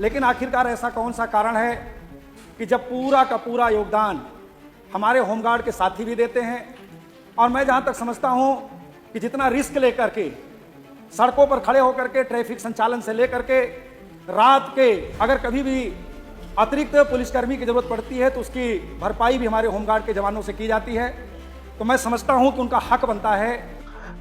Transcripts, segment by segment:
लेकिन आखिरकार ऐसा कौन सा कारण है कि जब पूरा का पूरा योगदान हमारे होमगार्ड के साथी भी देते हैं, और मैं जहां तक समझता हूं कि जितना रिस्क लेकर के सड़कों पर खड़े होकर के ट्रैफिक संचालन से लेकर के रात के अगर कभी भी अतिरिक्त पुलिसकर्मी की जरूरत पड़ती है तो उसकी भरपाई भी हमारे होमगार्ड के जवानों से की जाती है। तो मैं समझता हूं कि उनका हक बनता है।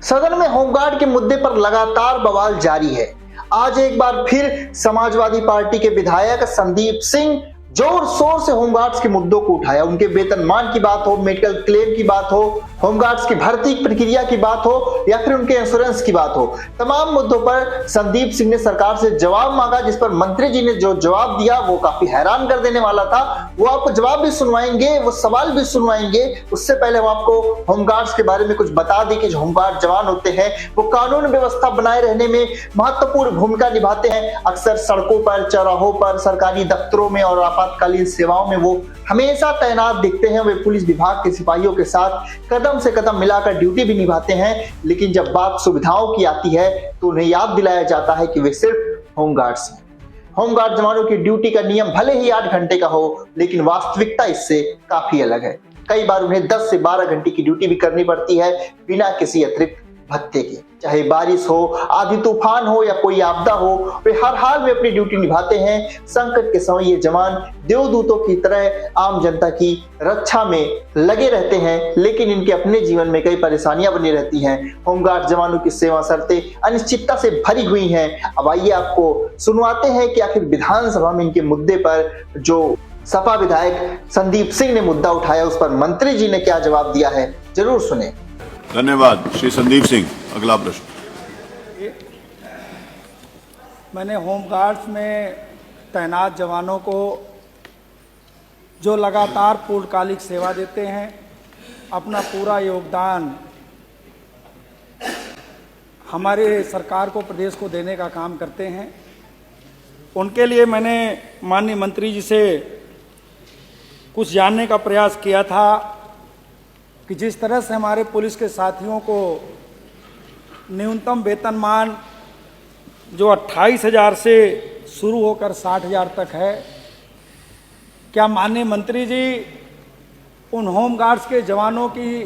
सदन में होमगार्ड के मुद्दे पर लगातार बवाल जारी है। आज एक बार फिर समाजवादी पार्टी के विधायक संदीप सिंह जोर शोर से होमगार्ड्स के मुद्दों को उठाया। उनके वेतनमान की बात हो, मेडिकल क्लेम की बात हो, होमगार्ड्स की भर्ती प्रक्रिया की बात हो या फिर उनके इंश्योरेंस की बात हो, तमाम मुद्दों पर संदीप सिंह ने सरकार से जवाब मांगा, जिस पर मंत्री जी ने जो जवाब दिया वो काफी हैरान कर देने वाला था। वो आपको जवाब भी सुनवाएंगे, वो सवाल भी सुनवाएंगे। उससे पहले हम आपको होमगार्ड्स के बारे में कुछ बता दें कि जो होमगार्ड जवान होते हैं वो कानून व्यवस्था बनाए रहने में महत्वपूर्ण भूमिका निभाते हैं। अक्सर सड़कों पर, चौराहों पर, सरकारी दफ्तरों में और आपातकालीन सेवाओं में वो हमेशा तैनात दिखते हैं। वे पुलिस विभाग के सिपाहियों के साथ कदम से कदम मिलाकर ड्यूटी भी निभाते हैं। लेकिन जब बात सुविधाओं की आती है तो उन्हें याद दिलाया जाता है कि वे सिर्फ होमगार्ड्स हैं। होमगार्ड जवानों की ड्यूटी का नियम भले ही 8 घंटे का हो, लेकिन वास्तविकता इससे काफी अलग है। कई बार उन्हें 10 से 12 घंटे की ड्यूटी भी करनी पड़ती है बिना किसी अतिरिक्त भत्ते के। चाहे बारिश हो, आंधी तूफान हो या कोई आपदा हो, वे हर हाल में अपनी ड्यूटी निभाते हैं। संकट के समय ये जवान देवदूतों की तरह आम जनता की रक्षा में लगे रहते हैं, लेकिन इनके अपने जीवन में कई परेशानियां बनी रहती हैं। होमगार्ड जवानों की सेवा शर्तें अनिश्चितता से भरी हुई हैं। अब आइए आपको सुनवाते हैं कि आखिर विधानसभा में इनके मुद्दे पर जो सपा विधायक संदीप सिंह ने मुद्दा उठाया उस पर मंत्री जी ने क्या जवाब दिया है, जरूर सुने। धन्यवाद श्री संदीप सिंह। अगला प्रश्न। मैंने होमगार्ड्स में तैनात जवानों को जो लगातार पूर्णकालिक सेवा देते हैं, अपना पूरा योगदान हमारे सरकार को, प्रदेश को देने का काम करते हैं, उनके लिए मैंने माननीय मंत्री जी से कुछ जानने का प्रयास किया था कि जिस तरह से हमारे पुलिस के साथियों को न्यूनतम वेतनमान जो 28,000 से शुरू होकर 60,000 तक है, क्या माननीय मंत्री जी उन होमगार्ड्स के जवानों की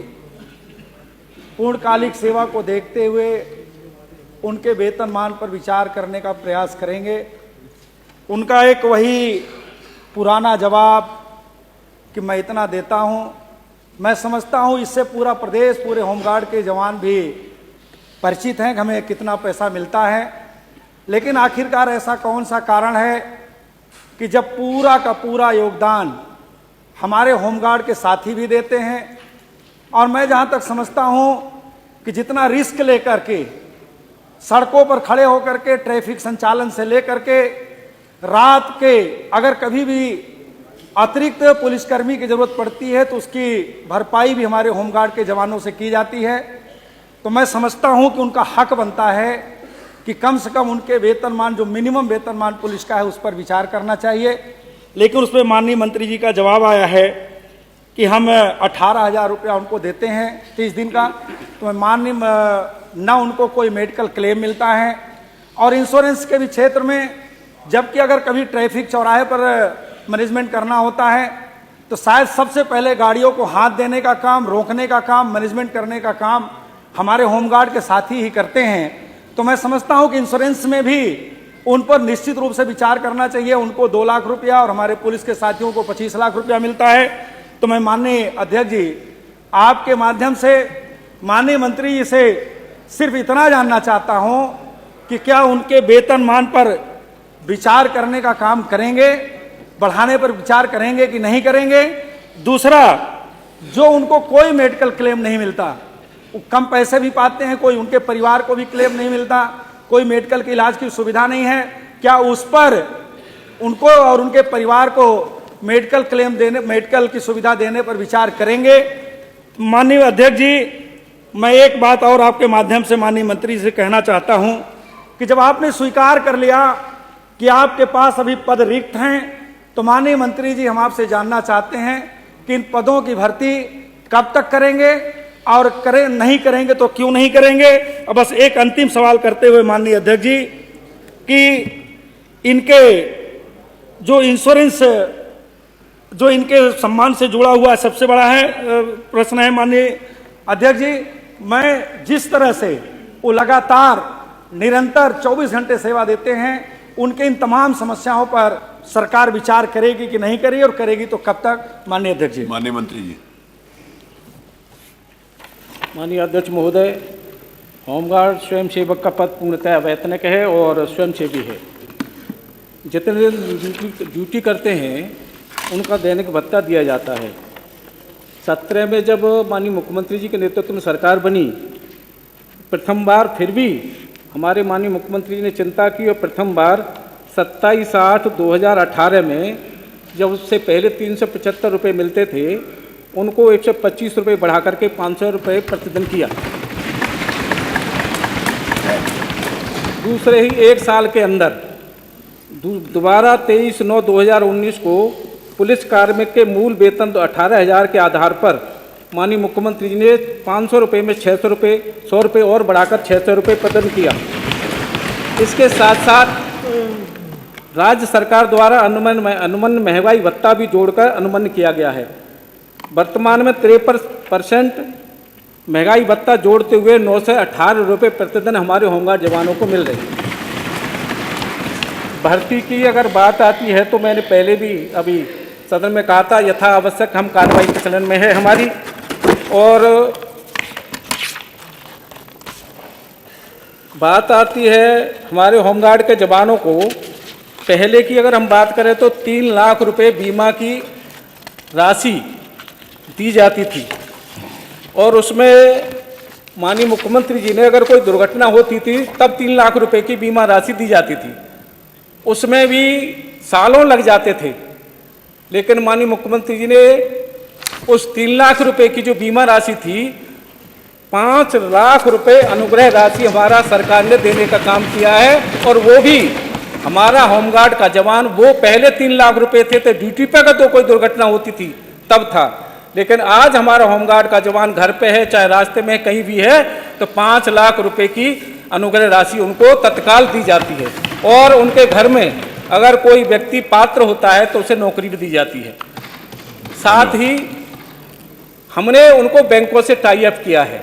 पूर्णकालिक सेवा को देखते हुए उनके वेतनमान पर विचार करने का प्रयास करेंगे? उनका एक वही पुराना जवाब कि मैं इतना देता हूं। मैं समझता हूं इससे पूरा प्रदेश, पूरे होमगार्ड के जवान भी परिचित हैं कि हमें कितना पैसा मिलता है। लेकिन आखिरकार ऐसा कौन सा कारण है कि जब पूरा का पूरा योगदान हमारे होमगार्ड के साथी भी देते हैं, और मैं जहां तक समझता हूं कि जितना रिस्क लेकर के सड़कों पर खड़े होकर के ट्रैफिक संचालन से लेकर के रात के अगर कभी भी अतिरिक्त पुलिसकर्मी की जरूरत पड़ती है तो उसकी भरपाई भी हमारे होमगार्ड के जवानों से की जाती है। तो मैं समझता हूं कि उनका हक बनता है कि कम से कम उनके वेतनमान, जो मिनिमम वेतनमान पुलिस का है, उस पर विचार करना चाहिए। लेकिन उसमें माननीय मंत्री जी का जवाब आया है कि हम 18,000 रुपया उनको देते हैं 30 दिन का। तो मैं माननीय न उनको कोई मेडिकल क्लेम मिलता है, और इंश्योरेंस के भी क्षेत्र में, जबकि अगर कभी ट्रैफिक चौराहे पर मैनेजमेंट करना होता है तो शायद सबसे पहले गाड़ियों को हाथ देने का काम, रोकने का काम, मैनेजमेंट करने का काम हमारे होमगार्ड के साथी ही करते हैं। तो मैं समझता हूं कि इंश्योरेंस में भी उन पर निश्चित रूप से विचार करना चाहिए। उनको 2 लाख रुपया और हमारे पुलिस के साथियों को 25 लाख रुपया मिलता है। तो मैं माननीय अध्यक्ष जी, आपके माध्यम से माननीय मंत्री जी से सिर्फ इतना जानना चाहता हूं कि क्या उनके वेतनमान पर विचार करने का काम करेंगे, बढ़ाने पर विचार करेंगे कि नहीं करेंगे? दूसरा, जो उनको कोई मेडिकल क्लेम नहीं मिलता, वो कम पैसे भी पाते हैं, कोई उनके परिवार को भी क्लेम नहीं मिलता, कोई मेडिकल के इलाज की सुविधा नहीं है, क्या उस पर उनको और उनके परिवार को मेडिकल क्लेम देने, मेडिकल की सुविधा देने पर विचार करेंगे? माननीय अध्यक्ष जी, मैं एक बात और आपके माध्यम से माननीय मंत्री से कहना चाहता हूं कि जब आपने स्वीकार कर लिया कि आपके पास अभी पद रिक्त हैं, तो माननीय मंत्री जी, हम आपसे जानना चाहते हैं कि इन पदों की भर्ती कब तक करेंगे, और नहीं करेंगे तो क्यों नहीं करेंगे? और बस एक अंतिम सवाल करते हुए माननीय अध्यक्ष जी, कि इनके जो इंश्योरेंस जो इनके सम्मान से जुड़ा हुआ सबसे बड़ा है प्रश्न है माननीय अध्यक्ष जी, मैं जिस तरह से वो लगातार निरंतर 24 घंटे सेवा देते हैं, उनके इन तमाम समस्याओं पर सरकार विचार करेगी कि नहीं करेगी, और करेगी तो कब तक? माननीय अध्यक्ष जी। माननीय मंत्री जी। माननीय अध्यक्ष महोदय, होमगार्ड स्वयंसेवक का पद पूर्णतः अवैतनिक है और स्वयंसेवी है। जितने दिन ड्यूटी करते हैं उनका दैनिक भत्ता दिया जाता है। 17 में जब माननीय मुख्यमंत्री जी के नेतृत्व में सरकार बनी, प्रथम बार फिर भी हमारे माननीय मुख्यमंत्री जी ने चिंता की और प्रथम बार 27/8/2018 में, जब उससे पहले 375 रुपये मिलते थे, उनको 125 रुपये बढ़ा करके 500 रुपये प्रतिदिन किया। दूसरे ही एक साल के अंदर दोबारा 23/9/2019 को पुलिस कार्मिक के मूल वेतन 18,000 के आधार पर माननीय मुख्यमंत्री जी ने 500 रुपये में 600 रुपये, 100 रुपये और बढ़ाकर 600 रुपये प्रदान किया। इसके साथ साथ राज्य सरकार द्वारा अनुमन्य महंगाई भत्ता भी जोड़कर अनुमन्य किया गया है। वर्तमान में 53% महंगाई भत्ता जोड़ते हुए 918 रुपये प्रतिदिन हमारे होमगार्ड जवानों को मिल रही है। भर्ती की अगर बात आती है तो मैंने पहले भी अभी सदन में कहा था, यथा आवश्यक हम कार्रवाई प्रचलन में है हमारी। और बात आती है हमारे होमगार्ड के जवानों को, पहले की अगर हम बात करें तो 3 लाख रुपए बीमा की राशि दी जाती थी, और उसमें माननीय मुख्यमंत्री जी ने अगर कोई दुर्घटना होती थी तब 3 लाख रुपए की बीमा राशि दी जाती थी। उसमें भी सालों लग जाते थे, लेकिन माननीय मुख्यमंत्री जी ने उस 3 लाख रुपए की जो बीमा राशि थी, 5 लाख रुपए अनुग्रह राशि हमारा सरकार ने देने का काम किया है। और वो भी हमारा होमगार्ड का जवान, वो पहले 3 लाख रुपए थे तो ड्यूटी पे अगर तो कोई दुर्घटना होती थी तब था, लेकिन आज हमारा होमगार्ड का जवान घर पे है, चाहे रास्ते में कहीं भी है, तो 5 लाख रुपए की अनुग्रह राशि उनको तत्काल दी जाती है। और उनके घर में अगर कोई व्यक्ति पात्र होता है तो उसे नौकरी भी दी जाती है। साथ ही हमने उनको बैंकों से टाई अप किया है।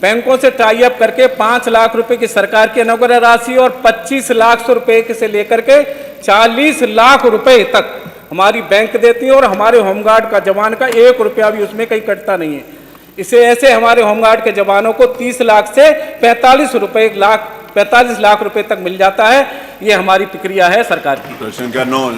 बैंकों से टाई अप करके 5 लाख रुपए की सरकार की अनुग्रह राशि और 25 लाख रुपए से लेकर के 40 लाख रुपए तक हमारी बैंक देती है, और हमारे होमगार्ड का जवान का 1 रुपया भी उसमें कहीं कटता नहीं है। इसे ऐसे हमारे होमगार्ड के जवानों को 30 लाख से 45 लाख रुपए तक मिल जाता है। ये हमारी प्रक्रिया है सरकार की। प्रश्न का 9